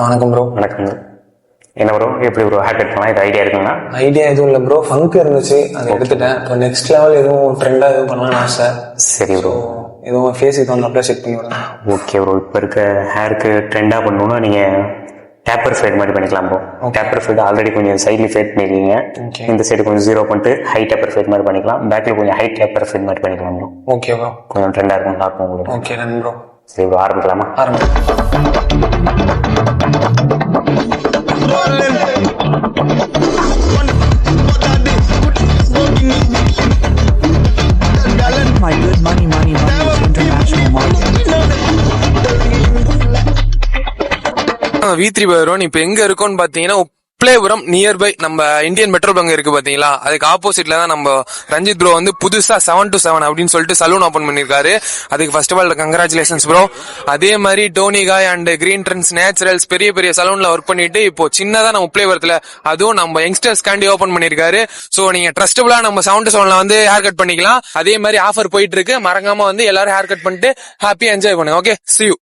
வணக்கம் ப்ரோ. வணக்கம். என்ன ப்ரோ, எப்படி ப்ரோ ஹேர் கட் பண்ணலாம்? இது ஐடியா இருக்குங்களா? ஐடியா எதுவும் இல்லை ப்ரோ, ஃபங்க் இருந்துச்சு, அதை எடுத்துட்டேன். இப்போ நெக்ஸ்ட் லெவல் எதுவும் ட்ரெண்டாக எதுவும் பண்ணலாம்னு ஆசை. சரி ப்ரோ, எதுவும் ஃபேஸ் இது வந்து அப்படியே செட் பண்ணி விடுங்க. Okay bro. இப்போ இருக்க ஹேருக்கு ட்ரெண்டாக பண்ணணும்னா நீங்கள் டேப்பர் ஃபேட் மாதிரி பண்ணிக்கலாம் ப்ரோ. டேப்பர் ஃபேட் ஆல்ரெடி கொஞ்சம் சைட்லி ஃபேட் பண்ணிருக்கீங்க, இந்த சைடு கொஞ்சம் ஜீரோ பண்ணிட்டு ஹை டேப்பர் ஃபேட் மாதிரி பண்ணிக்கலாம். பேக்கில் கொஞ்சம் ஹை டேப்பர் ஃபேட் மாதிரி பண்ணிக்கலாம் ப்ரோ. ஓகே ப்ரோ, கொஞ்சம் ட்ரெண்டாக இருக்கும், பார்ப்போம் உங்களுக்கு. ஓகே நன்றி ப்ரோ. சரி ப்ரோ, ஆரம்பிக்கலாமா? My good money is international market. V3 வரும். இப்ப எங்க இருக்கோம்னு பாத்தீங்கன்னா உப்ளேபுரம் நியர்பை நம்ம இந்தியன் பெட்ரோல் பங்க் இருக்கு பாத்தீங்களா, அதுக்கு ஆப்போசிட்ல தான் நம்ம ரஞ்சித் ப்ரோ வந்து புதுசா 7 to 7 அப்படின்னு சொல்லிட்டு சலூன் ஓபன் பண்ணிருக்காரு. அதுக்கு first of all congratulations bro. அதே மாதிரி டோனி காய் அண்ட் கிரீன் ட்ரெண்ட்ஸ் நேச்சுரல்ஸ் பெரிய பெரிய சலூன்ல ஒர்க் பண்ணிட்டு இப்போ சின்னதா நம்ம உப்ளேபுரத்துல அதுவும் நம்ம யங்ஸ்டர்ஸ் காண்டி ஓபன் பண்ணிருக்காரு. சோ நீங்க ட்ரஸ்டபுளா நம்ம 7 to 7ல வந்து ஹேர் கட் பண்ணிக்கலாம். அதே மாதிரி ஆஃபர் போயிட்டு இருக்கு, மறக்காம வந்து எல்லாரும் ஹேர் கட் பண்ணிட்டு ஹாப்பியா என்ஜாய் பண்ணுங்க. Okay, see you.